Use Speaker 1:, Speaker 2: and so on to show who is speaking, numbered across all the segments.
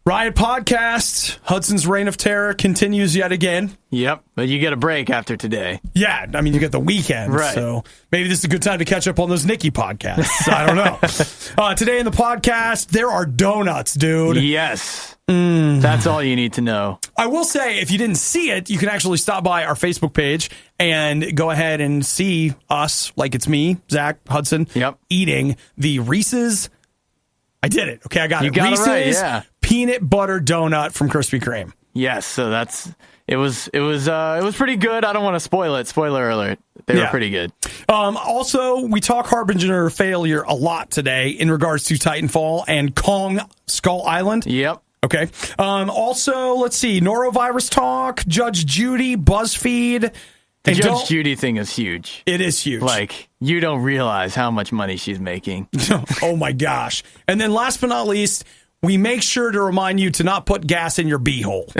Speaker 1: Riot Podcast, Hudson's Reign of Terror continues yet again.
Speaker 2: Yep, but you get a break after today.
Speaker 1: Yeah, I mean, you get the weekend.
Speaker 2: Right.
Speaker 1: So maybe this is a good time to catch up on those Nikki podcasts. I don't know. Today in the podcast, there are donuts, dude.
Speaker 2: Yes. That's all you need to know.
Speaker 1: I will say, if you didn't see it, you can actually stop by our Facebook page and go ahead and see us, like it's me, Zach, Hudson, eating the Reese's. I did it. Okay, I got it.
Speaker 2: Got
Speaker 1: Reese's
Speaker 2: it right, yeah.
Speaker 1: peanut butter donut from Krispy Kreme.
Speaker 2: Yes, so it was pretty good. I don't want to spoil it. Spoiler alert. They were pretty good.
Speaker 1: Also, we talk Harbinger failure a lot today in regards to Titanfall and Kong Skull Island.
Speaker 2: Yep.
Speaker 1: Okay. Also, let's see. Norovirus talk, Judge Judy, Buzzfeed.
Speaker 2: The Judge Judy thing is huge.
Speaker 1: It is huge.
Speaker 2: Like, you don't realize how much money she's making.
Speaker 1: Oh, my gosh. And then last but not least, we make sure to remind you to not put gas in your beehole.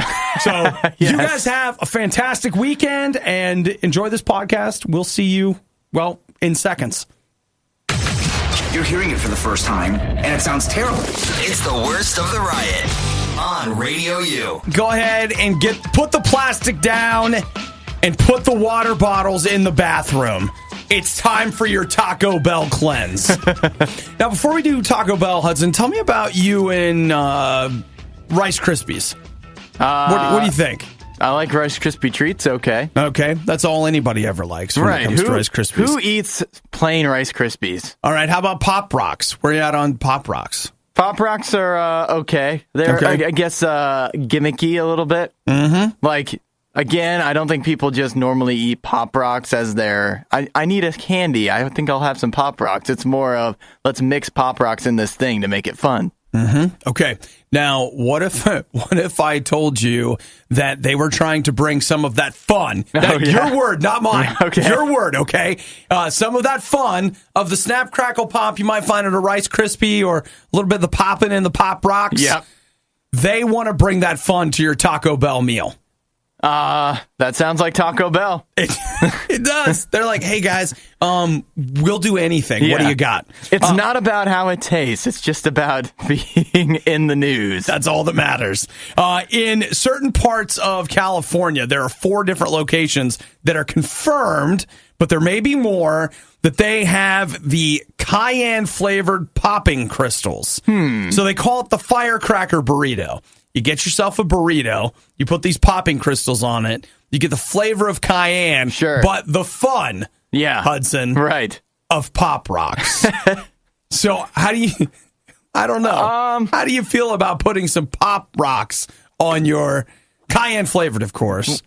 Speaker 1: So
Speaker 2: Yes.
Speaker 1: You guys have a fantastic weekend and enjoy this podcast. We'll see you, well, in seconds.
Speaker 3: You're hearing it for the first time, and it sounds terrible. It's the worst of the riot on Radio U.
Speaker 1: Go ahead and put the plastic down and put the water bottles in the bathroom. It's time for your Taco Bell cleanse. Now, before we do Taco Bell, Hudson, tell me about you and Rice Krispies. What do you think?
Speaker 2: I like Rice Krispie treats, okay.
Speaker 1: Okay, that's all anybody ever likes when it comes to Rice Krispies.
Speaker 2: Who eats plain Rice Krispies?
Speaker 1: All right, how about Pop Rocks? Where are you at on Pop Rocks?
Speaker 2: Pop Rocks are okay. They're,
Speaker 1: okay.
Speaker 2: I guess, gimmicky a little bit.
Speaker 1: Mm-hmm.
Speaker 2: Like, again, I don't think people just normally eat Pop Rocks as their... I need a candy. I think I'll have some Pop Rocks. It's more of, let's mix Pop Rocks in this thing to make it fun.
Speaker 1: Mm-hmm. Okay. Now, what if I told you that they were trying to bring some of that fun? Your word, not mine.
Speaker 2: Okay.
Speaker 1: Your word, okay? Some of that fun of the Snap, Crackle, Pop you might find at a Rice Krispie or a little bit of the popping in the Pop Rocks.
Speaker 2: Yep.
Speaker 1: They want to bring that fun to your Taco Bell meal.
Speaker 2: That sounds like Taco Bell.
Speaker 1: It does. They're like, hey, guys, we'll do anything.
Speaker 2: Yeah.
Speaker 1: What do you got?
Speaker 2: It's not about how it tastes. It's just about being in the news.
Speaker 1: That's all that matters. In certain parts of California, there are 4 different locations that are confirmed, but there may be more, that they have the cayenne-flavored popping crystals. So they call it the Firecracker burrito. You get yourself a burrito, you put these popping crystals on it, you get the flavor of cayenne, but the fun, Hudson, of Pop Rocks. So how do you, I don't know, how do you feel about putting some Pop Rocks on your, cayenne flavored, of course,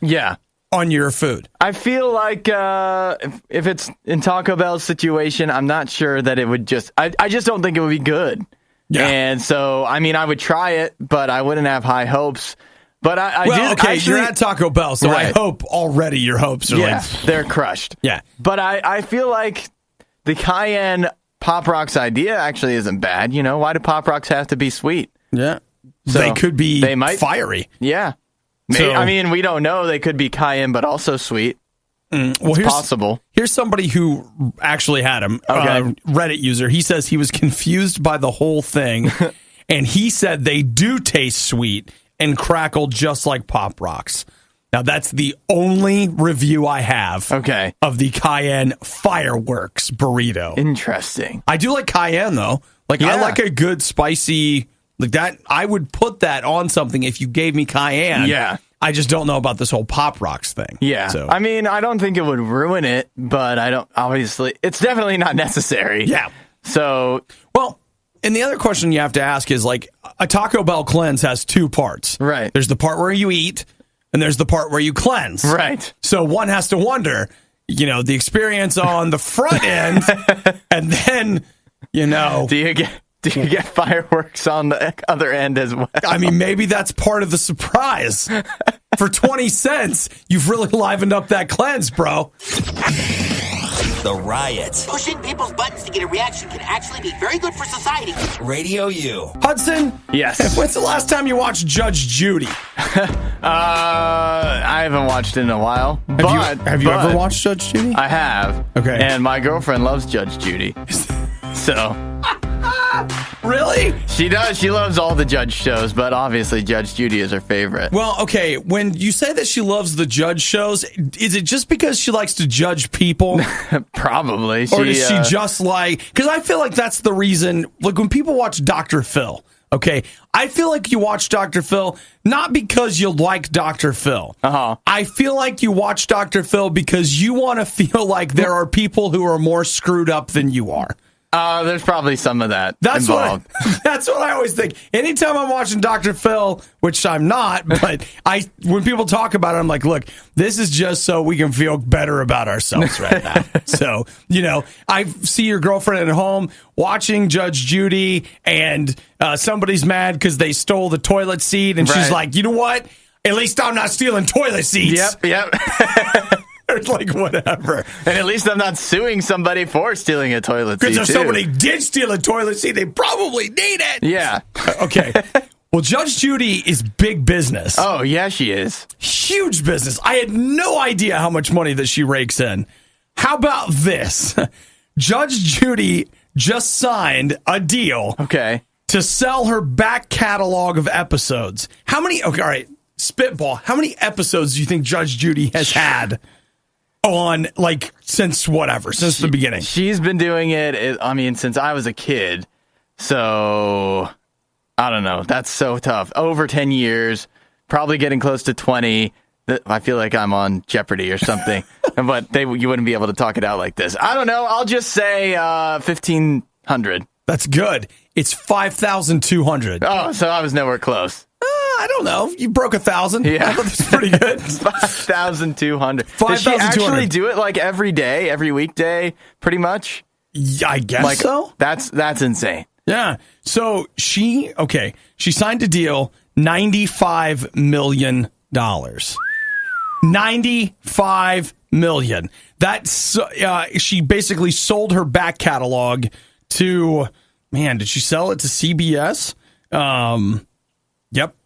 Speaker 1: on your food?
Speaker 2: I feel like if it's in Taco Bell's situation, I'm not sure that it would just, I just don't think it would be good. Yeah. And so, I mean, I would try it, but I wouldn't have high hopes. But
Speaker 1: you're at Taco Bell, so I hope already your hopes are
Speaker 2: they're crushed.
Speaker 1: Yeah.
Speaker 2: But I feel like the cayenne Pop Rocks idea actually isn't bad. You know, why do Pop Rocks have to be sweet?
Speaker 1: Yeah.
Speaker 2: So
Speaker 1: they could be fiery.
Speaker 2: Yeah.
Speaker 1: So,
Speaker 2: I mean, we don't know. They could be cayenne, but also sweet.
Speaker 1: Well,
Speaker 2: it's possible.
Speaker 1: Here's somebody who actually had them. Reddit user. He says he was confused by the whole thing, and he said they do taste sweet and crackle just like Pop Rocks. Now, that's the only review I have of the cayenne fireworks burrito.
Speaker 2: Interesting.
Speaker 1: I do like cayenne, though. Like, I like a good spicy, like that. I would put that on something if you gave me cayenne.
Speaker 2: Yeah.
Speaker 1: I just don't know about this whole Pop Rocks thing.
Speaker 2: Yeah.
Speaker 1: So.
Speaker 2: I mean, I don't think it would ruin it, but I don't, obviously, it's definitely not necessary.
Speaker 1: Yeah.
Speaker 2: So.
Speaker 1: Well, and the other question you have to ask is, like, a Taco Bell cleanse has 2 parts.
Speaker 2: Right.
Speaker 1: There's the part where you eat, and there's the part where you cleanse.
Speaker 2: Right.
Speaker 1: So one has to wonder, you know, the experience on the front end, and then, you know.
Speaker 2: Do you get fireworks on the other end as well?
Speaker 1: I mean, maybe that's part of the surprise. For 20 cents, you've really livened up that cleanse, bro.
Speaker 3: The Riot.
Speaker 4: Pushing people's buttons to get a reaction can actually be very good for society.
Speaker 3: Radio U.
Speaker 1: Hudson?
Speaker 2: Yes.
Speaker 1: When's the last time you watched Judge Judy?
Speaker 2: I haven't watched it in a while.
Speaker 1: Have you ever watched Judge Judy?
Speaker 2: I have.
Speaker 1: Okay.
Speaker 2: And my girlfriend loves Judge Judy. So...
Speaker 1: Really?
Speaker 2: She does. She loves all the Judge shows, but obviously Judge Judy is her favorite.
Speaker 1: Well, okay, when you say that she loves the Judge shows, is it just because she likes to judge people?
Speaker 2: Probably.
Speaker 1: Or does she just like... Because I feel like that's the reason... Like, when people watch Dr. Phil, okay, I feel like you watch Dr. Phil not because you like Dr. Phil.
Speaker 2: Uh-huh.
Speaker 1: I feel like you watch Dr. Phil because you want to feel like there are people who are more screwed up than you are.
Speaker 2: There's probably some of that involved.
Speaker 1: That's what I always think. Anytime I'm watching Dr. Phil, which I'm not, but when people talk about it, I'm like, look, this is just so we can feel better about ourselves right now. So, I see your girlfriend at home watching Judge Judy, and somebody's mad because they stole the toilet seat, and she's like, you know what? At least I'm not stealing toilet seats.
Speaker 2: Yep.
Speaker 1: It's like, whatever.
Speaker 2: And at least I'm not suing somebody for stealing a toilet seat.
Speaker 1: Because if somebody did steal a toilet seat, they probably need it.
Speaker 2: Yeah.
Speaker 1: Okay. Well, Judge Judy is big business.
Speaker 2: Oh, yeah, she is.
Speaker 1: Huge business. I had no idea how much money that she rakes in. How about this? Judge Judy just signed a deal to sell her back catalog of episodes. How many? Okay, all right. Spitball. How many episodes do you think Judge Judy has had? Since the beginning.
Speaker 2: She's been doing it, since I was a kid. So, I don't know. That's so tough. Over 10 years, probably getting close to 20. I feel like I'm on Jeopardy or something. But you wouldn't be able to talk it out like this. I don't know. I'll just say 1,500.
Speaker 1: That's good. It's 5,200.
Speaker 2: Oh, so I was nowhere close.
Speaker 1: I don't know. You broke 1,000. Yeah. I thought that's pretty good.
Speaker 2: 5,200. Does she actually do it like every day, every weekday, pretty much?
Speaker 1: Yeah, I guess so.
Speaker 2: That's insane.
Speaker 1: Yeah. So she signed a deal, $95 million. $95 million. That's she basically sold her back catalog to, did she sell it to CBS? Yep.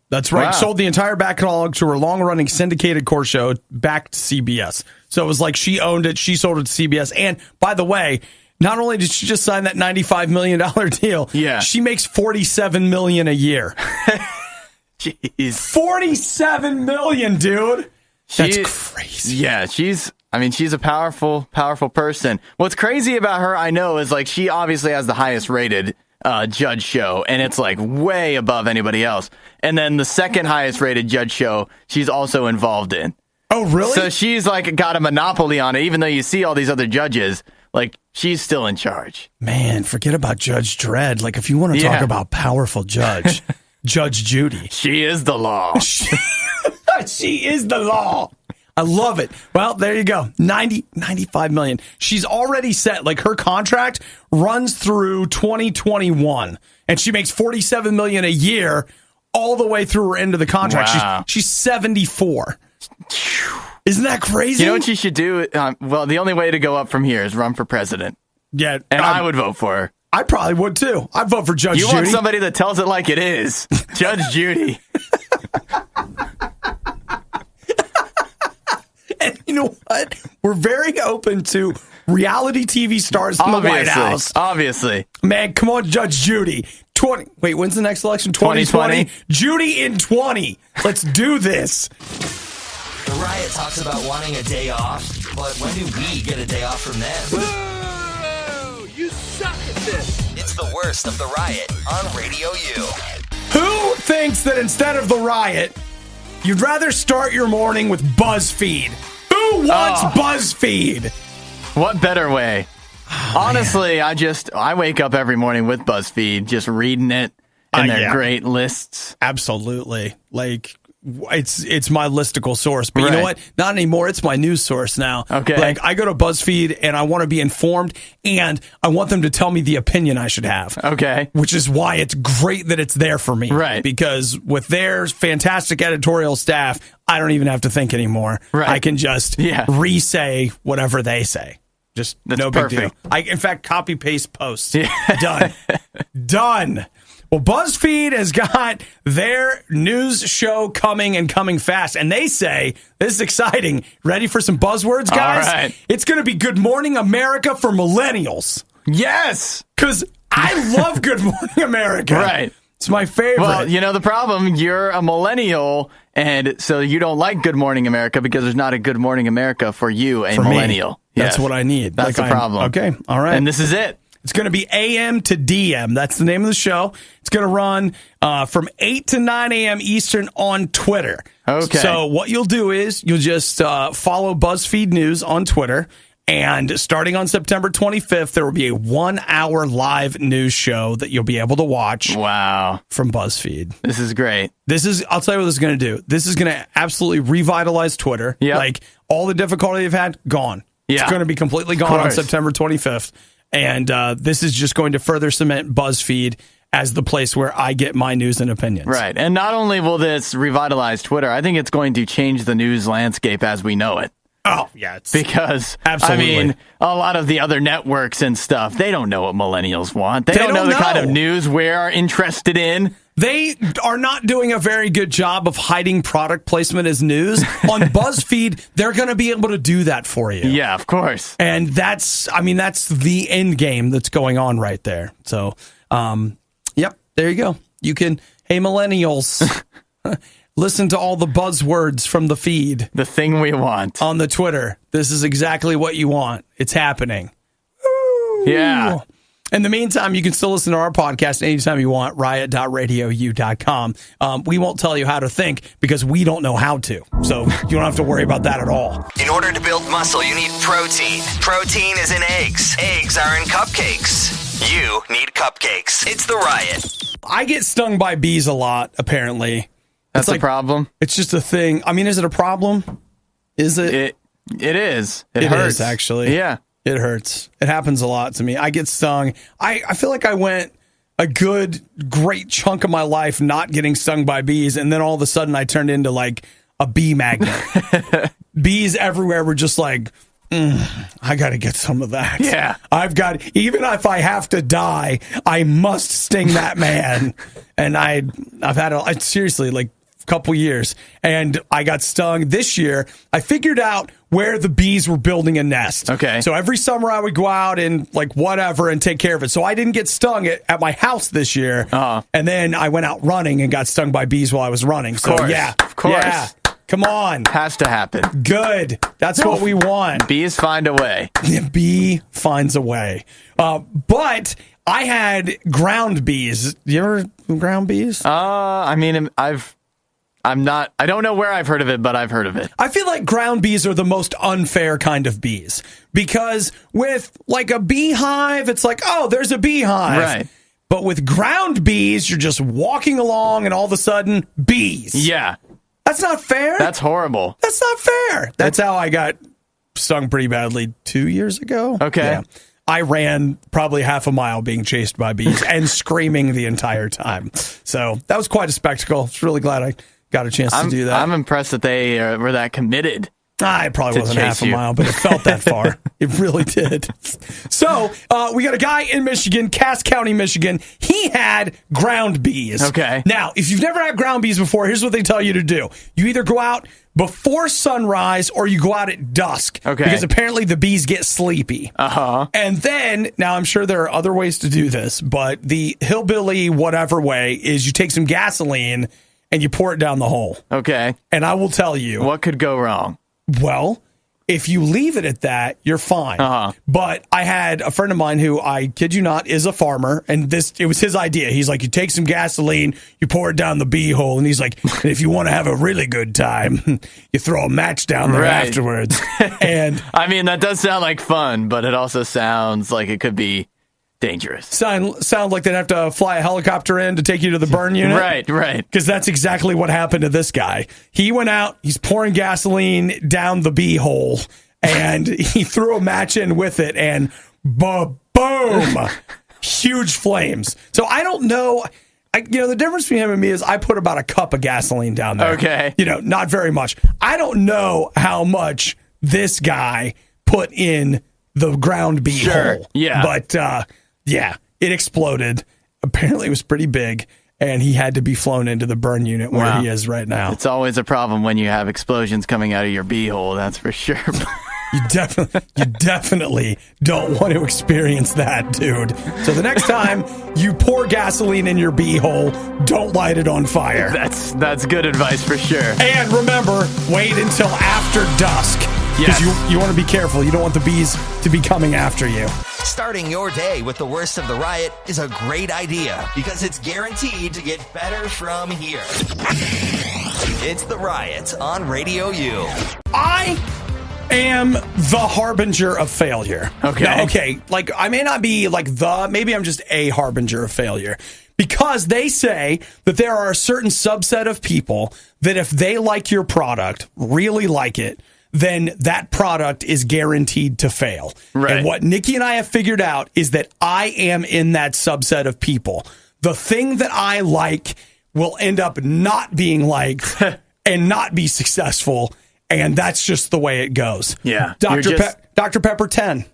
Speaker 1: That's right. Wow. Sold the entire back catalog to her long-running syndicated court show back to CBS. So it was like she owned it. She sold it to CBS. And by the way, not only did she just sign that $95 million deal, she makes $47 million a year.
Speaker 2: Jeez.
Speaker 1: $47 million, dude. That's crazy.
Speaker 2: Yeah, she's a powerful person. What's crazy about her, I know, is she obviously has the highest rated Judge show, and it's way above anybody else. And then the second highest rated Judge show, she's also involved in.
Speaker 1: Oh, really?
Speaker 2: So she's got a monopoly on it, even though you see all these other judges. She's still in charge.
Speaker 1: Man, forget about Judge Dredd. If you want to talk about powerful judge, Judge Judy.
Speaker 2: She is the law.
Speaker 1: She is the law. I love it. Well, there you go. 95 million. She's already set, her contract runs through 2021, and she makes $47 million a year all the way through her end of the contract.
Speaker 2: Wow.
Speaker 1: She's 74. Isn't that crazy?
Speaker 2: You know what she should do? The only way to go up from here is run for president.
Speaker 1: Yeah.
Speaker 2: And I would vote for her.
Speaker 1: I probably would too. I'd vote for Judge Judy.
Speaker 2: You want somebody that tells it like it is. Judge Judy.
Speaker 1: And you know what? We're very open to reality TV stars in the White House.
Speaker 2: Obviously.
Speaker 1: Man, come on, Judge Judy. Wait, when's the next election? 2020? Judy in 20. Let's do this.
Speaker 3: The Riot talks about wanting a day off, but when do we get a day off from them?
Speaker 5: Whoa! You suck at this!
Speaker 3: It's the worst of the Riot on Radio U.
Speaker 1: Who thinks that instead of the Riot, you'd rather start your morning with Buzzfeed? Who wants Buzzfeed?
Speaker 2: What better way? Honestly, I wake up every morning with Buzzfeed, just reading it and their great lists.
Speaker 1: Absolutely. It's my listicle source. But you know what? Not anymore. It's my news source now.
Speaker 2: Okay.
Speaker 1: I go to BuzzFeed and I want to be informed, and I want them to tell me the opinion I should have.
Speaker 2: Okay.
Speaker 1: Which is why it's great that it's there for me.
Speaker 2: Right.
Speaker 1: Because with their fantastic editorial staff, I don't even have to think anymore.
Speaker 2: Right.
Speaker 1: I can just re-say whatever they say. Just no big deal. In fact, copy, paste, post. Yeah. Done. Done. Well, BuzzFeed has got their news show coming fast. And they say, this is exciting. Ready for some buzzwords, guys?
Speaker 2: All right.
Speaker 1: It's going to be Good Morning America for millennials.
Speaker 2: Yes.
Speaker 1: Because I love Good Morning America.
Speaker 2: Right.
Speaker 1: It's my favorite.
Speaker 2: Well, you know the problem, you're a millennial, and so you don't like Good Morning America because there's not a Good Morning America for you, a millennial.
Speaker 1: That's what I need.
Speaker 2: That's the problem.
Speaker 1: Okay, all right.
Speaker 2: And this is it.
Speaker 1: It's going to be AM to DM. That's the name of the show. It's going to run from 8 to 9 a.m. Eastern on Twitter.
Speaker 2: Okay.
Speaker 1: So what you'll do is you'll just follow BuzzFeed News on Twitter. And starting on September 25th, there will be a 1-hour live news show that you'll be able to watch.
Speaker 2: Wow.
Speaker 1: From BuzzFeed.
Speaker 2: This is great.
Speaker 1: I'll tell you what this is going to do. This is going to absolutely revitalize Twitter.
Speaker 2: Yep.
Speaker 1: Like all the difficulty they've had, gone.
Speaker 2: Yeah.
Speaker 1: It's going to be completely gone on September 25th. And this is just going to further cement BuzzFeed as the place where I get my news and opinions.
Speaker 2: Right. And not only will this revitalize Twitter, I think it's going to change the news landscape as we know it.
Speaker 1: Oh, yeah.
Speaker 2: Because,
Speaker 1: absolutely.
Speaker 2: I mean, a lot of the other networks and stuff, they don't know what millennials want. They don't know the kind of news we're interested in.
Speaker 1: They are not doing a very good job of hiding product placement as news. On BuzzFeed, they're going to be able to do that for you.
Speaker 2: Yeah, of course.
Speaker 1: And that's the end game that's going on right there. So, yep, there you go. You can, hey, millennials, listen to all the buzzwords from the feed.
Speaker 2: The thing we want.
Speaker 1: On the Twitter. This is exactly what you want. It's happening. Woo!
Speaker 2: Yeah.
Speaker 1: In the meantime, you can still listen to our podcast anytime you want, riot.radiou.com. We won't tell you how to think because we don't know how to. So you don't have to worry about that at all.
Speaker 3: In order to build muscle, you need protein. Protein is in eggs. Eggs are in cupcakes. You need cupcakes. It's the Riot.
Speaker 1: I get stung by bees a lot, apparently.
Speaker 2: That's a problem?
Speaker 1: It's just a thing. I mean, is it a problem? Is it?
Speaker 2: It is. It hurts.
Speaker 1: Is, actually.
Speaker 2: Yeah.
Speaker 1: It hurts. It happens a lot to me. I get stung. I feel like I went a great chunk of my life not getting stung by bees, and then all of a sudden I turned into like a bee magnet. Bees everywhere were just like, I got to get some of that.
Speaker 2: Yeah.
Speaker 1: Even if I have to die, I must sting that man. And I've had seriously, like, couple years, and I got stung this year. I figured out where the bees were building a nest.
Speaker 2: Okay.
Speaker 1: So every summer I would go out and like whatever and take care of it. So I didn't get stung at my house this year. And then I went out running and got stung by bees while I was running. So
Speaker 2: Of course.
Speaker 1: Yeah. Come on.
Speaker 2: Has to happen.
Speaker 1: Good. That's what we want.
Speaker 2: Bees find a way.
Speaker 1: Bee finds a way. But I had ground bees. You ever ground bees?
Speaker 2: I mean, I don't know where I've heard of it, but I've heard of it.
Speaker 1: I feel like ground bees are the most unfair kind of bees because with like a beehive, it's like, oh, there's a beehive.
Speaker 2: Right.
Speaker 1: But with ground bees, you're just walking along and all of a sudden, bees.
Speaker 2: Yeah.
Speaker 1: That's not fair.
Speaker 2: That's horrible.
Speaker 1: That's not fair. That's how I got stung pretty badly 2 years ago.
Speaker 2: Okay.
Speaker 1: Yeah. I ran probably half a mile being chased by bees and screaming the entire time. So that was quite a spectacle. I was really glad I got a chance to do that.
Speaker 2: I'm impressed that they were that committed.
Speaker 1: I probably wasn't half a mile, but it felt that far. It really did. So we got a guy in Michigan, Cass County, Michigan. He had ground bees.
Speaker 2: Okay.
Speaker 1: Now, if you've never had ground bees before, here's what they tell you to do. You either go out before sunrise or you go out at dusk.
Speaker 2: Okay.
Speaker 1: Because apparently the bees get sleepy.
Speaker 2: Uh-huh.
Speaker 1: And then, now I'm sure there are other ways to do this, but the hillbilly whatever way is you take some gasoline and you pour it down the hole.
Speaker 2: Okay.
Speaker 1: And I will tell you.
Speaker 2: What could go wrong?
Speaker 1: Well, if you leave it at that, you're fine.
Speaker 2: Uh-huh.
Speaker 1: But I had a friend of mine who, I kid you not, is a farmer, and it was his idea. He's like, you take some gasoline, you pour it down the bee hole, and he's like, and if you want to have a really good time, you throw a match down there afterwards. And
Speaker 2: I mean, that does sound like fun, but it also sounds like it could be dangerous.
Speaker 1: Sound like they'd have to fly a helicopter in to take you to the burn unit?
Speaker 2: Right.
Speaker 1: Because that's exactly what happened to this guy. He went out, he's pouring gasoline down the bee hole, and he threw a match in with it, and boom, huge flames. So I don't know. The difference between him and me is I put about a cup of gasoline down there.
Speaker 2: Okay.
Speaker 1: Not very much. I don't know how much this guy put in the ground bee hole.
Speaker 2: Yeah.
Speaker 1: But, yeah, it exploded. Apparently it was pretty big, and he had to be flown into the burn unit where he is right now.
Speaker 2: It's always a problem when you have explosions coming out of your bee hole, that's for sure.
Speaker 1: You definitely don't want to experience that, dude. So the next time you pour gasoline in your beehole, don't light it on fire.
Speaker 2: That's good advice for sure.
Speaker 1: And remember, wait until after dusk.
Speaker 2: Yes.
Speaker 1: Because you want to be careful. You don't want the bees to be coming after you.
Speaker 3: Starting your day with the worst of the riot is a great idea because it's guaranteed to get better from here. It's the Riot on Radio U.
Speaker 1: I am the harbinger of failure.
Speaker 2: Okay.
Speaker 1: Now, okay. Like, I may not be like maybe I'm just a harbinger of failure because they say that there are a certain subset of people that if they like your product, really like it, then that product is guaranteed to fail.
Speaker 2: Right.
Speaker 1: And what Nikki and I have figured out is that I am in that subset of people. The thing that I like will end up not being liked and not be successful. And that's just the way it goes.
Speaker 2: Yeah.
Speaker 1: Dr. Pepper 10.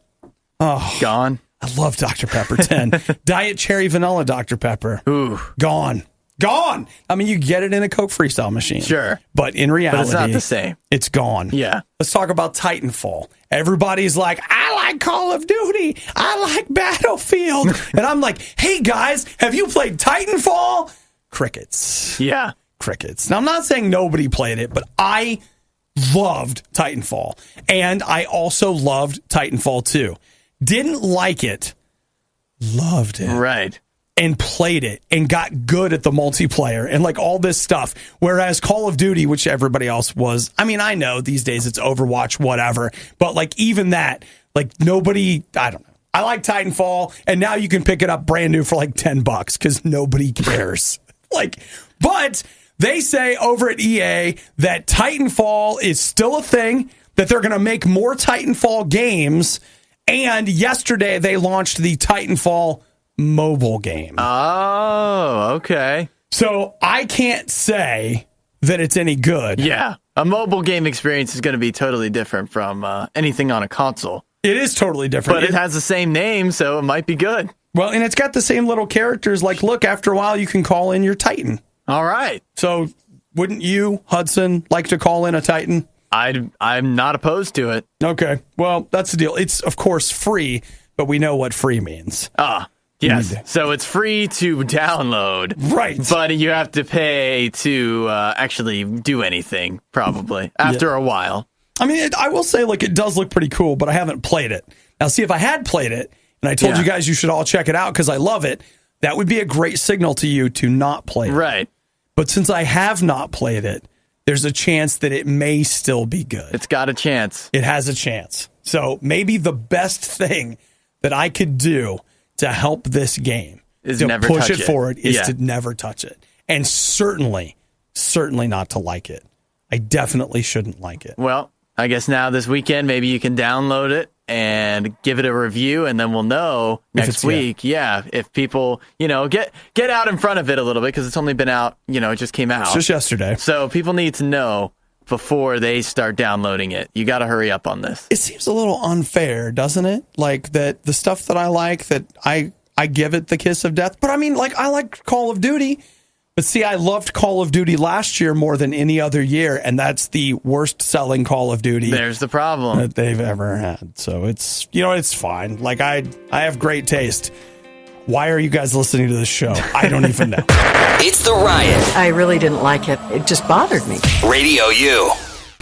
Speaker 1: Oh,
Speaker 2: Gone.
Speaker 1: I love Dr. Pepper 10. Diet Cherry Vanilla Dr. Pepper.
Speaker 2: Ooh.
Speaker 1: Gone. I mean, you get it in a Coke Freestyle machine.
Speaker 2: Sure.
Speaker 1: But in reality,
Speaker 2: But it's not the same.
Speaker 1: It's gone.
Speaker 2: Yeah.
Speaker 1: Let's talk about Titanfall. Everybody's like, I like Call of Duty. I like Battlefield. And I'm like, hey, guys, have you played Titanfall? Crickets.
Speaker 2: Yeah.
Speaker 1: Crickets. Now, I'm not saying nobody played it, but I loved Titanfall. And I also loved Titanfall 2. Didn't like it. Loved it.
Speaker 2: Right.
Speaker 1: And played it and got good at the multiplayer and like all this stuff. Whereas Call of Duty, which everybody else was, I mean, I know these days it's Overwatch, whatever, but like even that, like nobody, I don't know. I like Titanfall and now you can pick it up brand new for like $10 because nobody cares. But they say over at EA that Titanfall is still a thing, that they're going to make more Titanfall games. And yesterday they launched the Titanfall mobile game.
Speaker 2: Oh, okay.
Speaker 1: So I can't say that it's any good.
Speaker 2: Yeah. A mobile game experience is going to be totally different from anything on a console.
Speaker 1: It is totally different.
Speaker 2: But it has the same name, so it might be good.
Speaker 1: Well, and it's got the same little characters. Like, look, after a while, you can call in your Titan.
Speaker 2: All right.
Speaker 1: So wouldn't you, Hudson, like to call in a Titan?
Speaker 2: I'm not opposed to it.
Speaker 1: Okay. Well, that's the deal. It's, of course, free, but we know what free means.
Speaker 2: Yes. So it's free to download.
Speaker 1: Right.
Speaker 2: But you have to pay to actually do anything, probably, after a while.
Speaker 1: I mean, I will say, like, it does look pretty cool, but I haven't played it. Now, see, if I had played it, and I told you guys you should all check it out because I love it, that would be a great signal to you to not play it.
Speaker 2: Right.
Speaker 1: But since I have not played it, there's a chance that it may still be good.
Speaker 2: It's got a chance.
Speaker 1: It has a chance. So maybe the best thing that I could do to help this game
Speaker 2: is
Speaker 1: to
Speaker 2: never
Speaker 1: push
Speaker 2: touch
Speaker 1: it
Speaker 2: it
Speaker 1: forward is
Speaker 2: Yeah.
Speaker 1: to never touch it. And certainly not to like it. I definitely shouldn't like it.
Speaker 2: Well, I guess now this weekend, maybe you can download it and give it a review, and then we'll know next week. Yeah, if people, get out in front of it a little bit because it's only been out, it just came out.
Speaker 1: It's just yesterday.
Speaker 2: So people need to know before they start downloading it. You got to hurry up on this.
Speaker 1: It seems a little unfair, doesn't it? Like that the stuff that I like, that I give it the kiss of death. But I mean, like, I like Call of Duty. But see, I loved Call of Duty last year more than any other year, and that's the worst selling Call of Duty
Speaker 2: There's the problem
Speaker 1: that they've ever had. So it's, it's fine. Like, I have great taste. Why are you guys listening to this show? I don't even know.
Speaker 3: It's the Riot.
Speaker 6: I really didn't like it. It just bothered me.
Speaker 3: Radio U.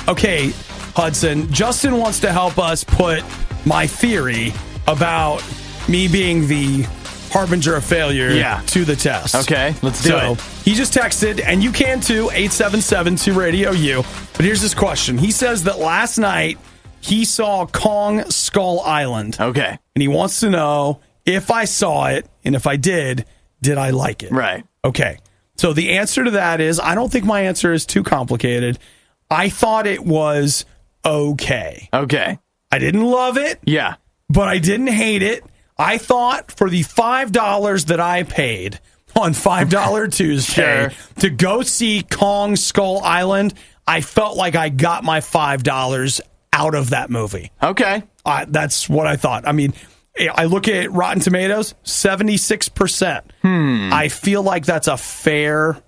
Speaker 1: Okay, Hudson, Justin wants to help us put my theory about me being the harbinger of failure to the test.
Speaker 2: Okay, let's do it.
Speaker 1: He just texted, and you can too, 877-2-RADIO-U. But here's his question. He says that last night he saw Kong Skull Island.
Speaker 2: Okay.
Speaker 1: And he wants to know if I saw it, and if I did I like it?
Speaker 2: Right.
Speaker 1: Okay. So the answer to that is, I don't think my answer is too complicated. I thought it was okay.
Speaker 2: Okay.
Speaker 1: I didn't love it.
Speaker 2: Yeah.
Speaker 1: But I didn't hate it. I thought for the $5 that I paid on $5 Tuesday to go see Kong Skull Island, I felt like I got my $5 out of that movie.
Speaker 2: Okay.
Speaker 1: That's what I thought. I mean, I look at Rotten Tomatoes, 76%. I feel like that's a fair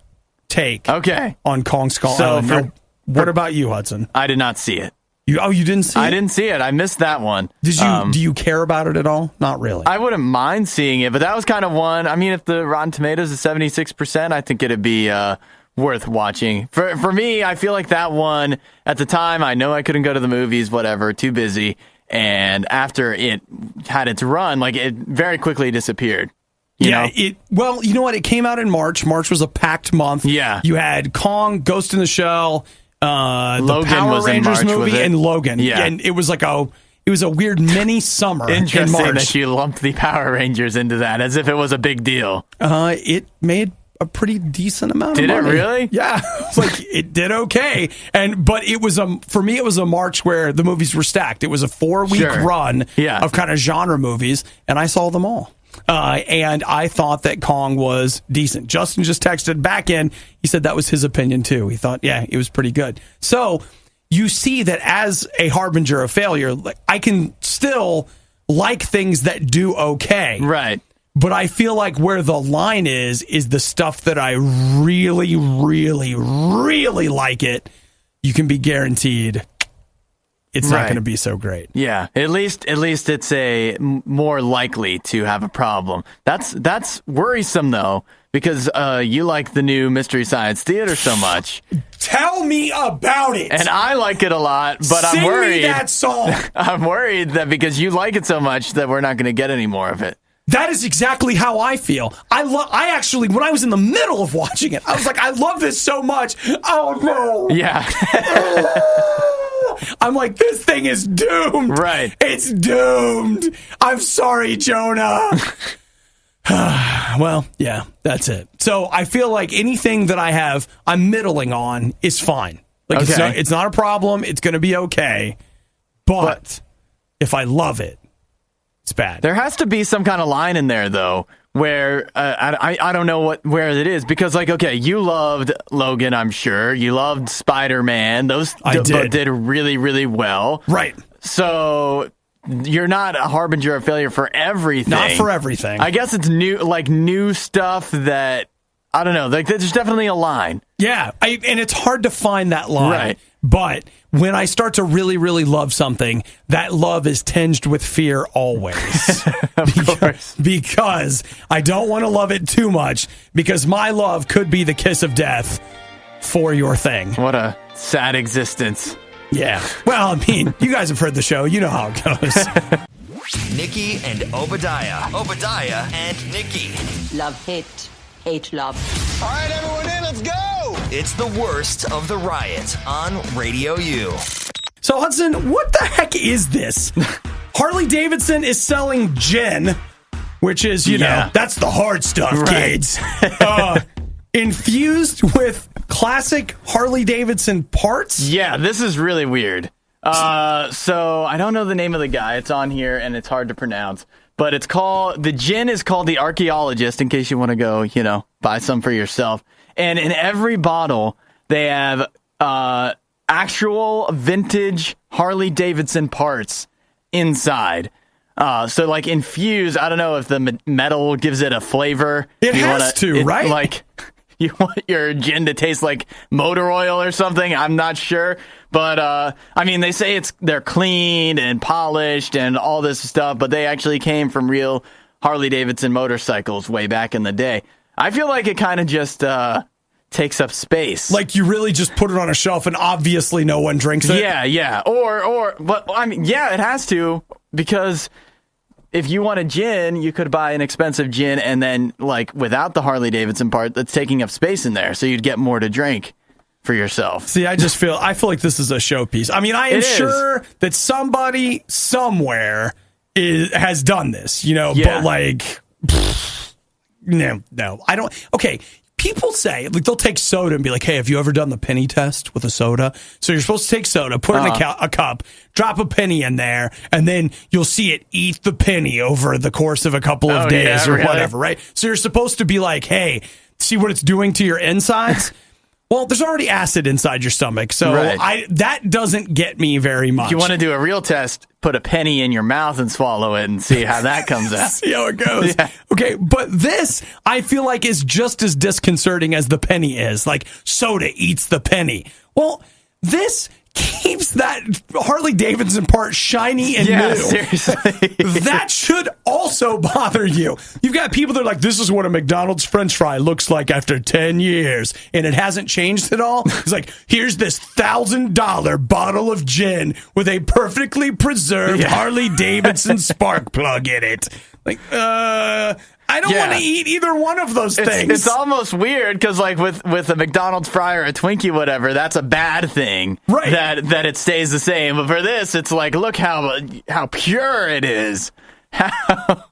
Speaker 1: take
Speaker 2: Okay.
Speaker 1: on Kong Skull Island. Now, what about you, Hudson?
Speaker 2: I did not see it.
Speaker 1: You didn't see it?
Speaker 2: I didn't see it. I missed that one.
Speaker 1: Do you care about it at all? Not really.
Speaker 2: I wouldn't mind seeing it, but that was kind of one. I mean, if the Rotten Tomatoes is 76%, I think it'd be worth watching. For me, I feel like that one, at the time, I know I couldn't go to the movies, whatever, too busy. And after it had its run, like, it very quickly disappeared. You know?
Speaker 1: Well, you know what? It came out in March. March was a packed month.
Speaker 2: Yeah.
Speaker 1: You had Kong, Ghost in the Shell, the
Speaker 2: Logan
Speaker 1: Power
Speaker 2: was in
Speaker 1: Rangers
Speaker 2: March,
Speaker 1: movie,
Speaker 2: was it?
Speaker 1: and Logan.
Speaker 2: Yeah.
Speaker 1: And it was like it was a weird mini summer in
Speaker 2: Interesting
Speaker 1: March.
Speaker 2: that you lumped the Power Rangers into that as if it was a big deal.
Speaker 1: It made a pretty decent amount
Speaker 2: Did
Speaker 1: of money.
Speaker 2: it really?
Speaker 1: Yeah. Like, it did okay. But it was for me, it was a March where the movies were stacked. It was a 4-week run of kind of genre movies, and I saw them all. And I thought that Kong was decent. Justin just texted back in. He said that was his opinion too. He thought, yeah, it was pretty good. So you see that as a harbinger of failure, I can still like things that do okay.
Speaker 2: Right.
Speaker 1: But I feel like where the line is the stuff that I really, really, really like it. You can be guaranteed it's not going to be so great.
Speaker 2: Yeah, at least it's a more likely to have a problem. That's worrisome though, because you like the new Mystery Science Theater so much.
Speaker 1: Tell me about it.
Speaker 2: And I like it a lot, but
Speaker 1: Sing
Speaker 2: I'm worried.
Speaker 1: me that song.
Speaker 2: I'm worried that because you like it so much that we're not going to get any more of it.
Speaker 1: That is exactly how I feel. I actually, when I was in the middle of watching it, I was like, I love this so much. Oh no.
Speaker 2: Yeah.
Speaker 1: I'm like, this thing is doomed.
Speaker 2: Right.
Speaker 1: It's doomed. I'm sorry, Jonah. Well, yeah, that's it. So I feel like anything that I'm middling on is fine. Like, it's not a problem. It's going to be okay. But if I love it, it's bad.
Speaker 2: There has to be some kind of line in there, though, where I don't know where it is, because, like, okay, you loved Logan, I'm sure. You loved Spider-Man. Those did really, really well.
Speaker 1: Right.
Speaker 2: So you're not a harbinger of failure for everything.
Speaker 1: Not for everything.
Speaker 2: I guess it's new stuff that, I don't know, like, there's definitely a line.
Speaker 1: Yeah, and it's hard to find that line.
Speaker 2: Right.
Speaker 1: But when I start to really, really love something, that love is tinged with fear always.
Speaker 2: Of course.
Speaker 1: Because I don't want to love it too much, because my love could be the kiss of death for your thing.
Speaker 2: What a sad existence.
Speaker 1: Yeah. Well, I mean, you guys have heard the show. You know how it goes.
Speaker 3: Nikki and Obadiah. Obadiah and Nikki.
Speaker 6: Love, hate, hate, love.
Speaker 5: All right, everyone in, let's go!
Speaker 3: It's the worst of the riot on Radio U.
Speaker 1: So, Hudson, what the heck is this? Harley Davidson is selling gin, which is, you know, that's the hard stuff, kids. Infused with classic Harley Davidson parts?
Speaker 2: Yeah, this is really weird. So I don't know the name of the guy. It's on here and it's hard to pronounce. But the gin is called the Archaeologist, in case you want to go, buy some for yourself. And in every bottle, they have actual vintage Harley Davidson parts inside. So, like, infused, I don't know if the metal gives it a flavor.
Speaker 1: It has to, right?
Speaker 2: Like, you want your gin to taste like motor oil or something? I'm not sure. But, I mean, they say they're cleaned and polished and all this stuff, but they actually came from real Harley Davidson motorcycles way back in the day. I feel like it kind of just takes up space.
Speaker 1: Like, you really just put it on a shelf and obviously no one drinks it?
Speaker 2: Yeah. But I mean, yeah, it has to, because if you want a gin, you could buy an expensive gin and then, like, without the Harley Davidson part, that's taking up space in there, so you'd get more to drink for yourself.
Speaker 1: See, I feel like this is a showpiece. I mean, I am sure that somebody somewhere has done this, but, like, no, I don't. Okay. People say, like, they'll take soda and be like, hey, have you ever done the penny test with a soda? So you're supposed to take soda, put it in a cup, drop a penny in there, and then you'll see it eat the penny over the course of a couple of days or whatever, right? So you're supposed to be like, hey, see what it's doing to your insides? Well, there's already acid inside your stomach, so that doesn't get me very much.
Speaker 2: If you want to do a real test, put a penny in your mouth and swallow it and see how that comes out.
Speaker 1: See how it goes. Yeah. Okay, but this, I feel like, is just as disconcerting as the penny is. Like, soda eats the penny. Well, this keeps that Harley Davidson part shiny and
Speaker 2: Yeah,
Speaker 1: new.
Speaker 2: seriously.
Speaker 1: That should also bother you. You've got people that are like, this is what a McDonald's French fry looks like after 10 years, and it hasn't changed at all. It's like, here's this $1,000 bottle of gin with a perfectly preserved Harley Davidson spark plug in it. Like, I don't want to eat either one of those things.
Speaker 2: It's almost weird because, like, with a McDonald's fry or a Twinkie, whatever, that's a bad thing.
Speaker 1: Right.
Speaker 2: That it stays the same. But for this, it's like, look how pure it is. I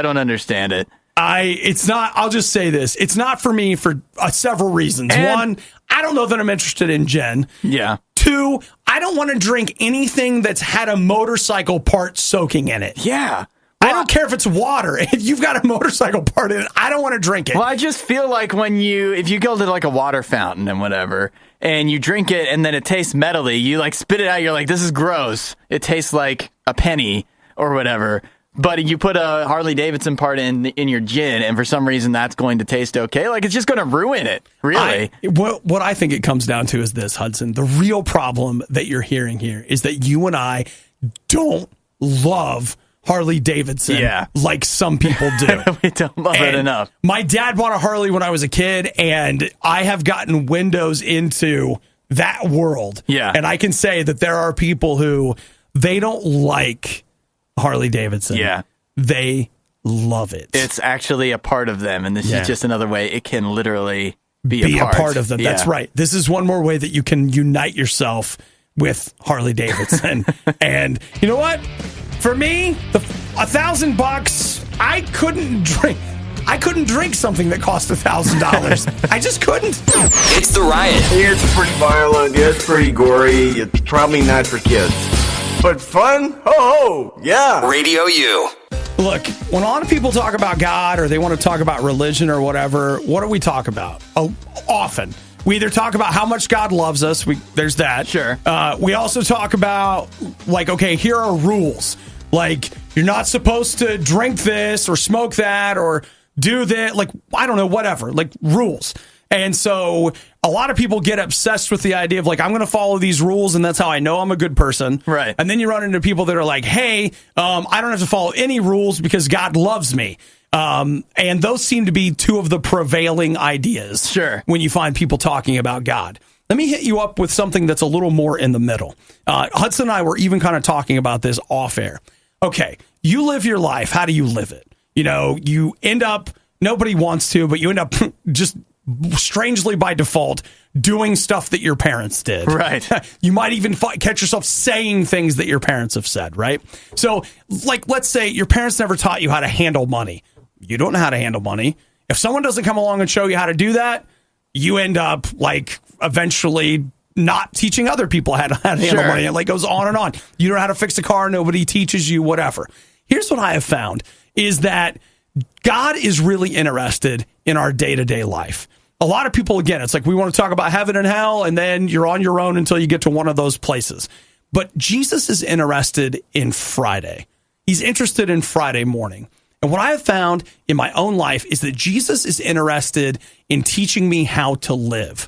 Speaker 2: don't understand it.
Speaker 1: It's not. I'll just say this: it's not for me for several reasons. One, I don't know that I'm interested in gin.
Speaker 2: Yeah.
Speaker 1: Two, I don't want to drink anything that's had a motorcycle part soaking in it.
Speaker 2: Yeah.
Speaker 1: I don't care if it's water. If you've got a motorcycle part in it, I don't want to drink it.
Speaker 2: Well, I just feel like if you go to like a water fountain and whatever, and you drink it and then it tastes metally, you like spit it out, you're like, this is gross. It tastes like a penny or whatever. But you put a Harley Davidson part in your gin, and for some reason that's going to taste okay. Like, it's just going to ruin it, really.
Speaker 1: What I think it comes down to is this, Hudson. The real problem that you're hearing here is that you and I don't love Harley Davidson like some people do.
Speaker 2: We don't love it enough.
Speaker 1: My dad bought a Harley when I was a kid, and I have gotten windows into that world.
Speaker 2: Yeah.
Speaker 1: And I can say that there are people who, they don't like Harley Davidson.
Speaker 2: Yeah.
Speaker 1: They love it.
Speaker 2: It's actually a part of them, and this is just another way it can literally be a part
Speaker 1: of them. Yeah. That's right. This is one more way that you can unite yourself with Harley Davidson. And you know what? For me, $1,000, I couldn't drink something that cost $1,000. I just couldn't.
Speaker 3: It's the Riot.
Speaker 7: It's pretty violent. It's pretty gory. It's probably not for kids. But fun? Ho ho! Yeah.
Speaker 3: Radio U.
Speaker 1: Look, when a lot of people talk about God or they want to talk about religion or whatever, what do we talk about? Often. We either talk about how much God loves us. There's that.
Speaker 2: Sure.
Speaker 1: We also talk about, like, okay, here are rules. Like, you're not supposed to drink this or smoke that or do that. Like, I don't know, whatever. Like, rules. And so a lot of people get obsessed with the idea of, like, I'm going to follow these rules, and that's how I know I'm a good person.
Speaker 2: Right.
Speaker 1: And then you run into people that are like, hey, I don't have to follow any rules because God loves me. And those seem to be two of the prevailing ideas.
Speaker 2: Sure.
Speaker 1: When you find people talking about God. Let me hit you up with something that's a little more in the middle. Hudson and I were even kind of talking about this off air. Okay, you live your life. How do you live it? You know, you end up, nobody wants to, but you end up just strangely by default doing stuff that your parents did.
Speaker 2: Right.
Speaker 1: You might even catch yourself saying things that your parents have said, right? So, like, let's say your parents never taught you how to handle money. You don't know how to handle money. If someone doesn't come along and show you how to do that, you end up, like, eventually not teaching other people how to handle money. It, like, goes on and on. You don't know how to fix a car. Nobody teaches you, whatever. Here's what I have found is that God is really interested in our day-to-day life. A lot of people, again, it's like we want to talk about heaven and hell, and then you're on your own until you get to one of those places. But Jesus is interested in Friday. He's interested in Friday morning. And what I have found in my own life is that Jesus is interested in teaching me how to live,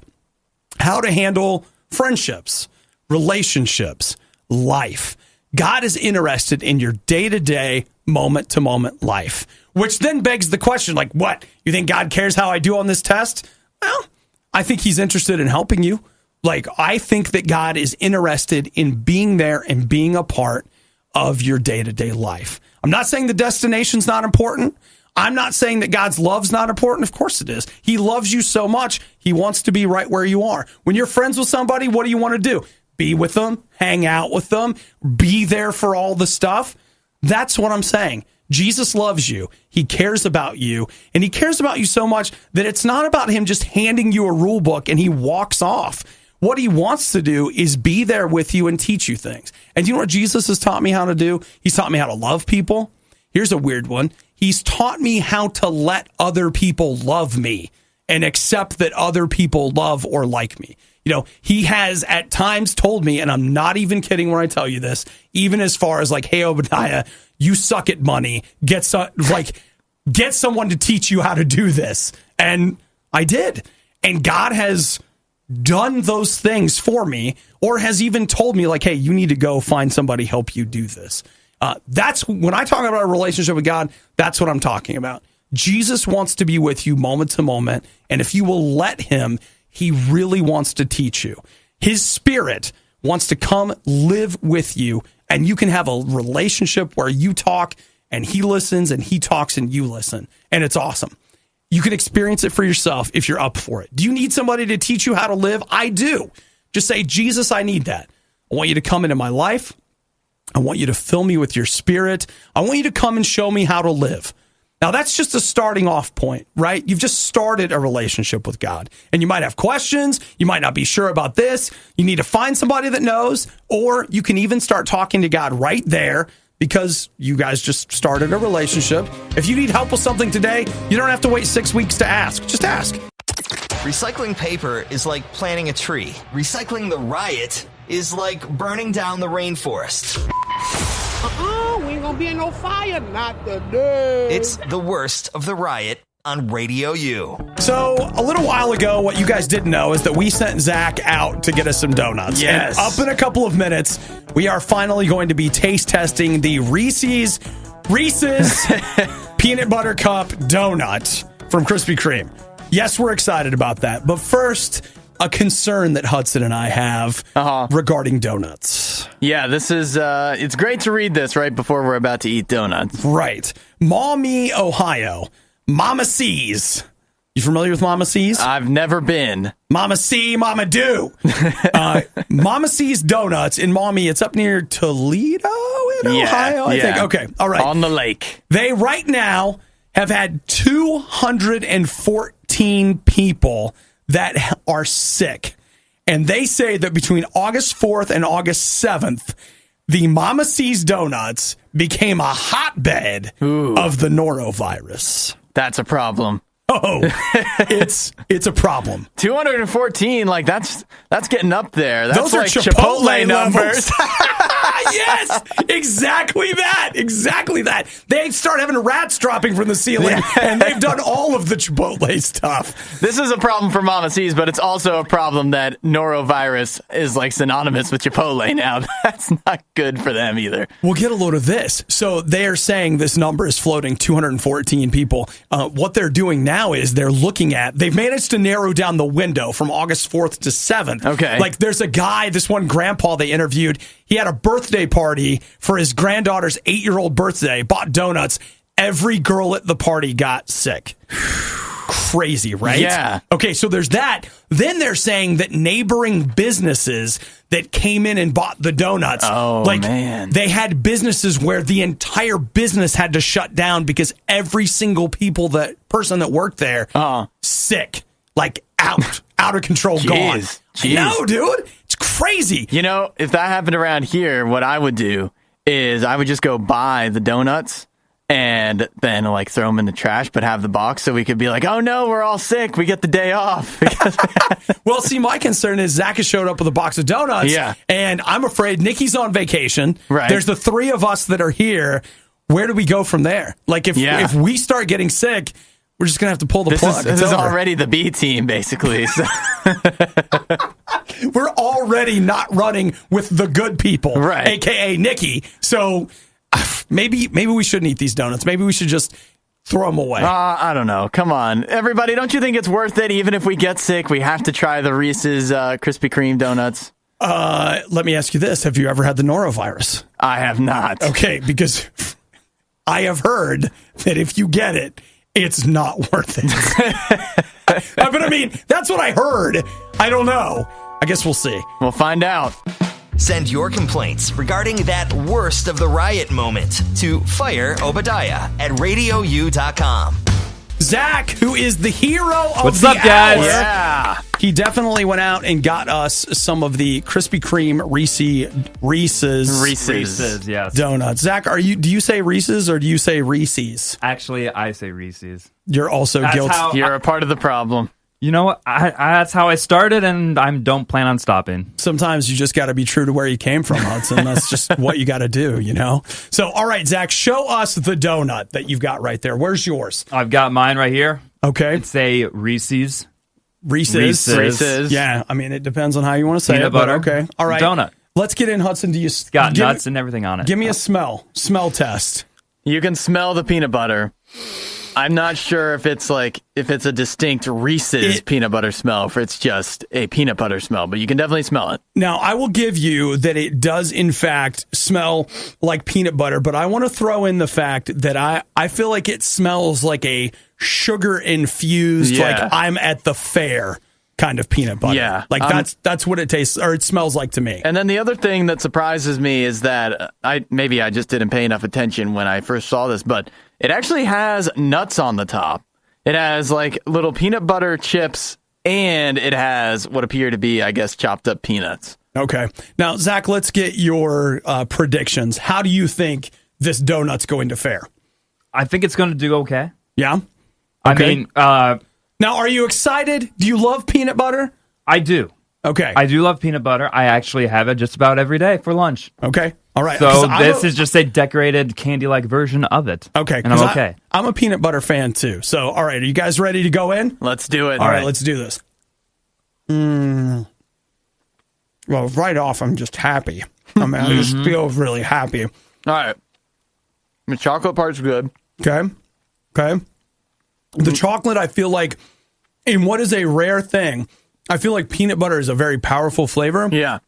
Speaker 1: how to handle friendships, relationships, life. God is interested in your day-to-day, moment-to-moment life, which then begs the question, like, what? You think God cares how I do on this test? Well, I think he's interested in helping you. Like, I think that God is interested in being there and being a part of your day-to-day life. I'm not saying the destination's not important. I'm not saying that God's love's not important. Of course it is. He loves you so much, he wants to be right where you are. When you're friends with somebody, what do you want to do? Be with them, hang out with them, be there for all the stuff. That's what I'm saying. Jesus loves you. He cares about you. And he cares about you so much that it's not about him just handing you a rule book and he walks off. What he wants to do is be there with you and teach you things. And you know what Jesus has taught me how to do? He's taught me how to love people. Here's a weird one. He's taught me how to let other people love me and accept that other people love or like me. You know, he has at times told me, and I'm not even kidding when I tell you this, even as far as like, hey, Obadiah, you suck at money. Get someone to teach you how to do this. And I did. And God has done those things for me, or has even told me, like, hey, you need to go find somebody help you do this. That's when I talk about a relationship with God, that's what I'm talking about. Jesus wants to be with you moment to moment, and if you will let him, he really wants to teach you. His Spirit wants to come live with you, and you can have a relationship where you talk and he listens and he talks and you listen, and it's awesome. You can experience it for yourself if you're up for it. Do you need somebody to teach you how to live? I do. Just say, Jesus, I need that. I want you to come into my life. I want you to fill me with your Spirit. I want you to come and show me how to live. Now, that's just a starting off point, right? You've just started a relationship with God, and you might have questions. You might not be sure about this. You need to find somebody that knows, or you can even start talking to God right there because you guys just started a relationship. If you need help with something today, you don't have to wait 6 weeks to ask. Just ask.
Speaker 3: Recycling paper is like planting a tree. Recycling the riot is like burning down the rainforest.
Speaker 5: We ain't gonna be in no fire, not today.
Speaker 3: It's the worst of the riot on Radio U.
Speaker 1: So a little while ago, what you guys didn't know is that we sent Zach out to get us some donuts.
Speaker 2: Yes.
Speaker 1: And up in a couple of minutes, we are finally going to be taste testing the Reese's Peanut Butter Cup Donut from Krispy Kreme. Yes, we're excited about that. But first, a concern that Hudson and I have regarding donuts.
Speaker 2: Yeah, this is, it's great to read this right before we're about to eat donuts.
Speaker 1: Right. Maumee, Ohio. Mama C's. You familiar with Mama C's?
Speaker 2: I've never been.
Speaker 1: Mama C, Mama Do. Mama C's Donuts in Maumee. It's up near Toledo in Ohio, I think. Okay, all right.
Speaker 2: On the lake.
Speaker 1: They right now have had 214 people that are sick. And they say that between August 4th and August 7th, the Mama C's Donuts became a hotbed of the norovirus.
Speaker 2: That's a problem.
Speaker 1: Oh, it's a problem.
Speaker 2: 214, like that's getting up there. That's
Speaker 1: Those are
Speaker 2: like
Speaker 1: Chipotle
Speaker 2: numbers.
Speaker 1: Yes, exactly that. They start having rats dropping from the ceiling, and they've done all of the Chipotle stuff.
Speaker 2: This is a problem for Mama C's, but it's also a problem that norovirus is like synonymous with Chipotle now. That's not good for them either.
Speaker 1: We'll get a load of this. So they are saying this number is floating 214 people. What they're doing now is they've managed to narrow down the window from August 4th to 7th.
Speaker 2: Okay.
Speaker 1: Like there's a guy, this one grandpa they interviewed, he had a birthday party for his granddaughter's 8-year-old birthday, bought donuts. Every girl at the party got sick. Crazy, right?
Speaker 2: Yeah.
Speaker 1: Okay, so there's that. Then they're saying that neighboring businesses that came in and bought the donuts,
Speaker 2: man.
Speaker 1: They had businesses where the entire business had to shut down because every single person that worked there, sick, like out of control, gone.
Speaker 2: Jeez.
Speaker 1: No, dude, it's crazy.
Speaker 2: You know, if that happened around here, what I would do is I would just go buy the donuts and then like throw them in the trash, but have the box so we could be like, oh no, we're all sick. We get the day off.
Speaker 1: Well, see, my concern is Zach has showed up with a box of donuts.
Speaker 2: Yeah.
Speaker 1: And I'm afraid Nikki's on vacation.
Speaker 2: Right.
Speaker 1: There's the three of us that are here. Where do we go from there? Like if we start getting sick, we're just going to have to pull the plug.
Speaker 2: This is already the B team, basically. So.
Speaker 1: We're already not running with the good people,
Speaker 2: right?
Speaker 1: AKA Nikki. So maybe we shouldn't eat these donuts. Maybe we should just throw them away.
Speaker 2: I don't know. Come on, everybody. Don't you think it's worth it? Even if we get sick, we have to try the Reese's Krispy Kreme donuts.
Speaker 1: Let me ask you this. Have you ever had the norovirus?
Speaker 2: I have not.
Speaker 1: Okay, because I have heard that if you get it, it's not worth it. But I mean, that's what I heard. I don't know. I guess we'll see.
Speaker 2: We'll find out.
Speaker 3: Send your complaints regarding that worst of the riot moment to Fire Obadiah at RadioU.com.
Speaker 1: Zach, who is the hero of
Speaker 8: What's
Speaker 1: the
Speaker 8: up, guys?
Speaker 1: hour,
Speaker 2: Yeah.
Speaker 1: he definitely went out and got us some of the Krispy Kreme Reese's
Speaker 8: Yes.
Speaker 1: donuts. Zach, do you say Reese's or do you say Reese's?
Speaker 8: Actually, I say Reese's.
Speaker 1: You're also
Speaker 8: That's
Speaker 1: guilty.
Speaker 8: how-
Speaker 2: You're a part of the problem.
Speaker 8: You know what? That's how I started, and I don't plan on stopping.
Speaker 1: Sometimes you just got to be true to where you came from, Hudson. That's just what you got to do, you know? So, all right, Zach, show us the donut that you've got right there. Where's yours?
Speaker 8: I've got mine right here.
Speaker 1: Okay.
Speaker 8: It's a Reese's
Speaker 1: Reese's. Yeah, I mean, it depends on how you want to say
Speaker 8: Peanut
Speaker 1: it.
Speaker 8: butter.
Speaker 1: But okay. All right.
Speaker 8: Donut.
Speaker 1: Let's get in, Hudson. Do you
Speaker 8: Got nuts and everything on it.
Speaker 1: Give me a smell test.
Speaker 2: You can smell the peanut butter. I'm not sure if it's a distinct Reese's peanut butter smell, if it's just a peanut butter smell, but you can definitely smell it.
Speaker 1: Now, I will give you that it does, in fact, smell like peanut butter, but I want to throw in the fact that I feel like it smells like a sugar-infused, like I'm at the fair kind of peanut butter.
Speaker 2: Yeah.
Speaker 1: Like that's what it tastes, or it smells like to me.
Speaker 2: And then the other thing that surprises me is that I just didn't pay enough attention when I first saw this, but it actually has nuts on the top. It has like little peanut butter chips, and it has what appear to be, I guess, chopped up peanuts.
Speaker 1: Okay. Now, Zach, let's get your predictions. How do you think this donut's going to fare?
Speaker 8: I think it's going to do okay.
Speaker 1: Yeah?
Speaker 8: Okay.
Speaker 1: I mean, now, are you excited? Do you love peanut butter?
Speaker 8: I do.
Speaker 1: Okay.
Speaker 8: I do love peanut butter. I actually have it just about every day for lunch.
Speaker 1: Okay. All right.
Speaker 8: So this is just a decorated candy-like version of it.
Speaker 1: Okay.
Speaker 8: And I'm okay.
Speaker 1: I'm a peanut butter fan, too. So, all right. Are you guys ready to go in?
Speaker 2: Let's do it.
Speaker 1: All right. Let's do this. Well, right off, I'm just happy. I mean, I just feel really happy.
Speaker 2: All right. The chocolate part's good.
Speaker 1: Okay. The chocolate, I feel like, in what is a rare thing, I feel like peanut butter is a very powerful flavor.
Speaker 2: Yeah.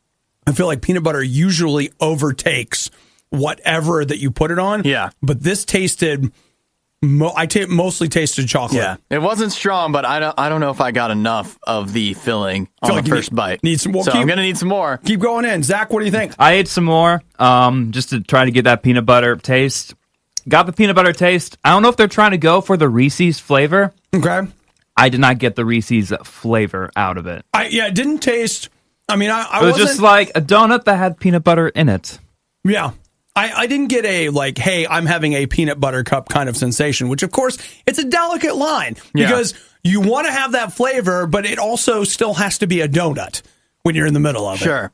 Speaker 1: I feel like peanut butter usually overtakes whatever that you put it on.
Speaker 2: Yeah.
Speaker 1: But this tasted, mostly tasted chocolate.
Speaker 2: Yeah. It wasn't strong, but I don't know if I got enough of the filling on the first bite.
Speaker 1: Need some more.
Speaker 2: So I'm going to need some more.
Speaker 1: Keep going in. Zach, what do you think?
Speaker 8: I ate some more just to try to get that peanut butter taste. Got the peanut butter taste. I don't know if they're trying to go for the Reese's flavor.
Speaker 1: Okay.
Speaker 8: I did not get the Reese's flavor out of it.
Speaker 1: It didn't taste. I mean, I
Speaker 8: it was
Speaker 1: wasn't,
Speaker 8: just like a donut that had peanut butter in it.
Speaker 1: Yeah. I didn't get a, like, hey, I'm having a peanut butter cup kind of sensation, which, of course, it's a delicate line because you want to have that flavor, but it also still has to be a donut when you're in the middle of it.
Speaker 2: Sure.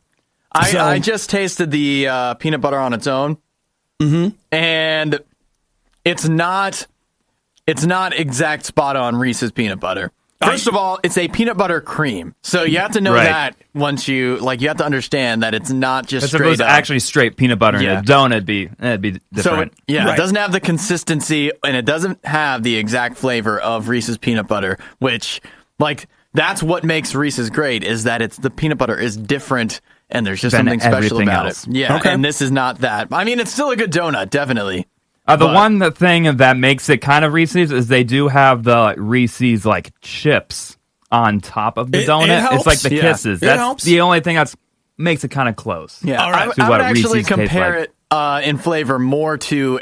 Speaker 2: I just tasted the peanut butter on its own, and it's not exact spot on Reese's peanut butter. First of all, it's a peanut butter cream, so you have to know that once you have to understand that it's not just straight up.
Speaker 8: If it was actually straight peanut butter in a donut, it'd be different.
Speaker 2: So it doesn't have the consistency, and it doesn't have the exact flavor of Reese's peanut butter, which that's what makes Reese's great, is that the peanut butter is different, and there's just something special about it. Yeah, and this is not that. I mean, it's still a good donut, definitely.
Speaker 8: One thing that makes it kind of Reese's is they do have the Reese's chips on top of the donut. It's like the Kisses. That's the only thing that makes it kind of close.
Speaker 2: Yeah, I would actually compare it in flavor more to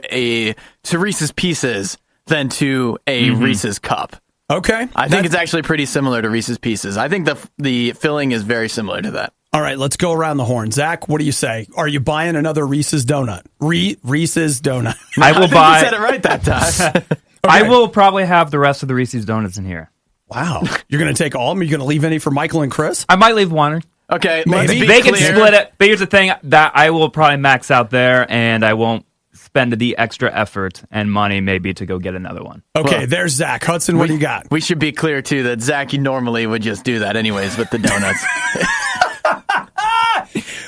Speaker 2: Reese's Pieces than to a Reese's Cup.
Speaker 1: Okay.
Speaker 2: I think it's actually pretty similar to Reese's Pieces. I think the filling is very similar to that.
Speaker 1: All right, let's go around the horn. Zach, what do you say? Are you buying another Reese's donut? Reese's donut.
Speaker 8: I will buy.
Speaker 2: You said it right that time.
Speaker 1: Okay.
Speaker 8: I will probably have the rest of the Reese's donuts in here.
Speaker 1: Wow. You're going to take all of them? Are you going to leave any for Michael and Chris?
Speaker 8: I might leave one.
Speaker 2: Okay,
Speaker 8: maybe they can split it. But here's the thing: that I will probably max out there, and I won't spend the extra effort and money maybe to go get another one.
Speaker 1: Okay, there's Zach. Hudson, what do you got?
Speaker 2: We should be clear too that Zach normally would just do that anyways with the donuts.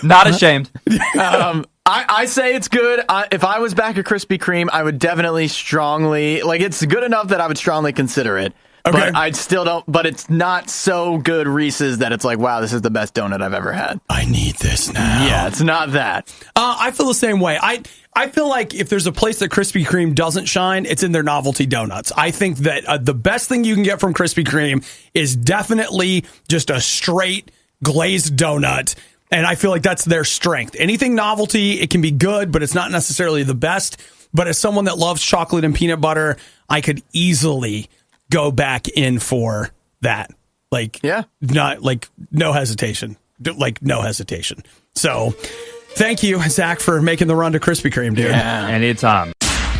Speaker 8: Not ashamed.
Speaker 2: I say it's good. If I was back at Krispy Kreme, I would definitely strongly, it's good enough that I would strongly consider it. Okay. But I still don't, but it's not so good Reese's that it's like, wow, this is the best donut I've ever had.
Speaker 1: I need this now.
Speaker 2: Yeah, it's not that.
Speaker 1: I feel the same way. I feel like if there's a place that Krispy Kreme doesn't shine, it's in their novelty donuts. I think that the best thing you can get from Krispy Kreme is definitely just a straight glazed donut. And I feel like that's their strength. Anything novelty, it can be good, but it's not necessarily the best. But as someone that loves chocolate and peanut butter, I could easily go back in for that. No hesitation. No hesitation. So thank you, Zach, for making the run to Krispy Kreme, dude.
Speaker 8: Yeah, anytime.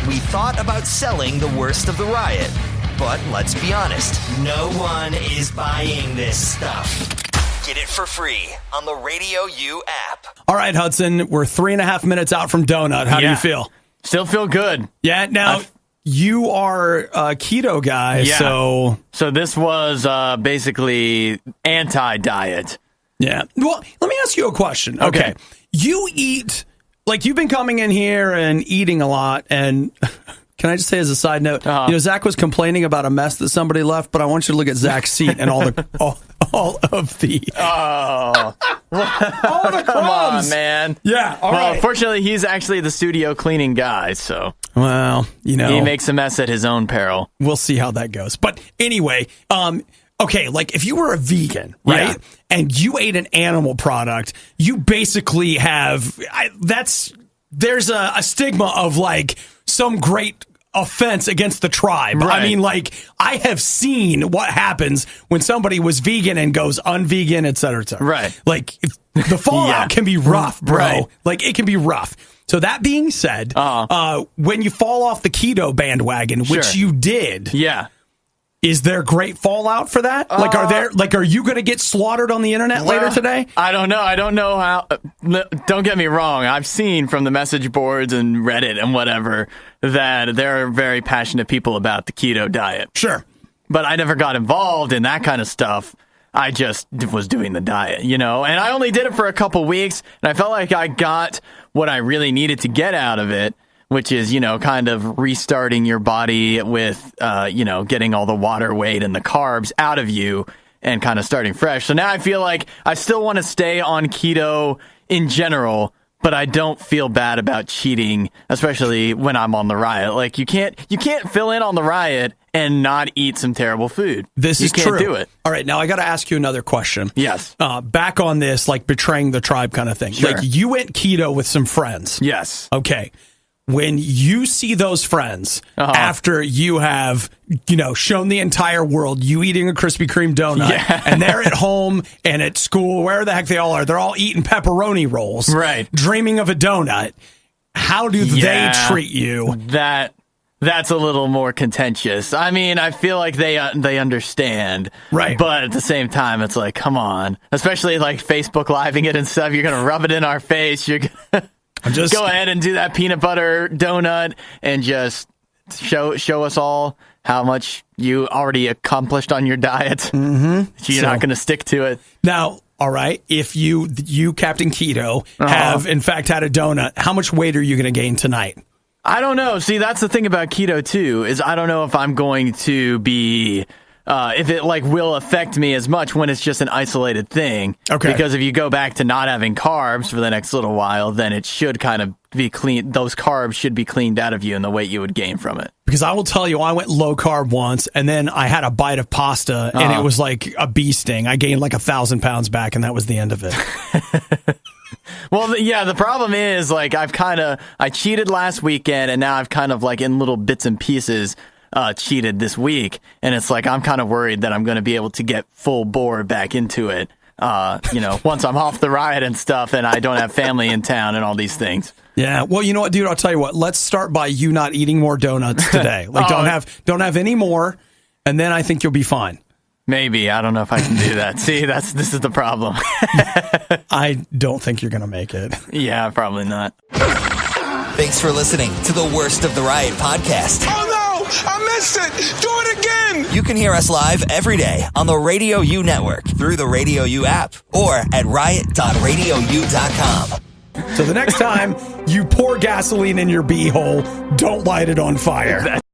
Speaker 3: We thought about selling the worst of the riot, but let's be honest, no one is buying this stuff. Get it for free on the Radio U app.
Speaker 1: All right, Hudson, we're 3.5 minutes out from Donut. How do you feel?
Speaker 2: Still feel good.
Speaker 1: Yeah, now you are a keto guy,
Speaker 2: So this was basically anti-diet.
Speaker 1: Yeah. Well, let me ask you a question. Okay. You eat, like, you've been coming in here and eating a lot, and can I just say as a side note, Zach was complaining about a mess that somebody left, but I want you to look at Zach's seat and all of the all of the crumbs.
Speaker 2: Come on, man.
Speaker 1: Yeah. All right.
Speaker 2: Fortunately, he's actually the studio cleaning guy, so.
Speaker 1: Well, he
Speaker 2: makes a mess at his own peril.
Speaker 1: We'll see how that goes. But anyway, okay, like if you were a vegan, right,
Speaker 2: Yeah.
Speaker 1: and you ate an animal product, you basically have there's a stigma of like some great offense against the tribe.
Speaker 2: Right.
Speaker 1: I mean, like, I have seen what happens when somebody was vegan and goes unvegan, et cetera, et cetera.
Speaker 2: Right.
Speaker 1: Like, the fallout can be rough, bro.
Speaker 2: Right.
Speaker 1: Like, it can be rough. So that being said, when you fall off the keto bandwagon, which you did, is there great fallout for that? Are you going to get slaughtered on the internet later today?
Speaker 2: I don't know. I don't know how. Don't get me wrong. I've seen from the message boards and Reddit and whatever that there are very passionate people about the keto diet.
Speaker 1: Sure.
Speaker 2: But I never got involved in that kind of stuff. I just was doing the diet, and I only did it for a couple weeks, and I felt like I got what I really needed to get out of it, which is, kind of restarting your body with, getting all the water weight and the carbs out of you and kind of starting fresh. So now I feel like I still want to stay on keto in general, but I don't feel bad about cheating, especially when I'm on the riot. Like, you can't fill in on the riot and not eat some terrible food.
Speaker 1: This is true.
Speaker 2: You can't do it.
Speaker 1: All right, now I got to ask you another question.
Speaker 2: Yes.
Speaker 1: Back on this, like, betraying the tribe kind of thing.
Speaker 2: Sure.
Speaker 1: Like, you went keto with some friends.
Speaker 2: Yes.
Speaker 1: Okay. When you see those friends after you have, shown the entire world you eating a Krispy Kreme donut, and they're at home and at school, wherever the heck they all are, they're all eating pepperoni rolls,
Speaker 2: right?
Speaker 1: Dreaming of a donut. How do they treat you?
Speaker 2: That's a little more contentious. I mean, I feel like they understand,
Speaker 1: right?
Speaker 2: But at the same time, it's like, come on, especially like Facebook Living it and stuff. You're gonna rub it in our face. You're gonna go ahead and do that peanut butter donut and just show us all how much you already accomplished on your diet. Mm-hmm. You're not going to stick to it.
Speaker 1: Now, all right, if you Captain Keto, have in fact had a donut, how much weight are you going to gain tonight?
Speaker 2: I don't know. See, that's the thing about keto too, is I don't know if I'm going to be if it will affect me as much when it's just an isolated thing.
Speaker 1: Okay.
Speaker 2: Because if you go back to not having carbs for the next little while, then it should kind of be clean. Those carbs should be cleaned out of you and the weight you would gain from it.
Speaker 1: Because I will tell you, I went low carb once and then I had a bite of pasta and it was like a bee sting. I gained like 1,000 pounds back and that was the end of it.
Speaker 2: Well, the problem is I cheated last weekend and now I've kind of in little bits and pieces cheated this week, and it's I'm kind of worried that I'm going to be able to get full bore back into it, once I'm off the riot and stuff and I don't have family in town and all these things.
Speaker 1: Yeah, well, you know what, dude, I'll tell you what, let's start by you not eating more donuts today. Don't have any more, and then I think you'll be fine.
Speaker 2: Maybe. I don't know if I can do that. See, this is the problem.
Speaker 1: I don't think you're going to make it.
Speaker 2: Yeah, probably not.
Speaker 3: Thanks for listening to the Worst of the Riot podcast.
Speaker 5: Oh, no! I missed it! Do it again!
Speaker 3: You can hear us live every day on the Radio U network through the Radio U app or at riot.radiou.com.
Speaker 1: So the next time you pour gasoline in your beehole, don't light it on fire.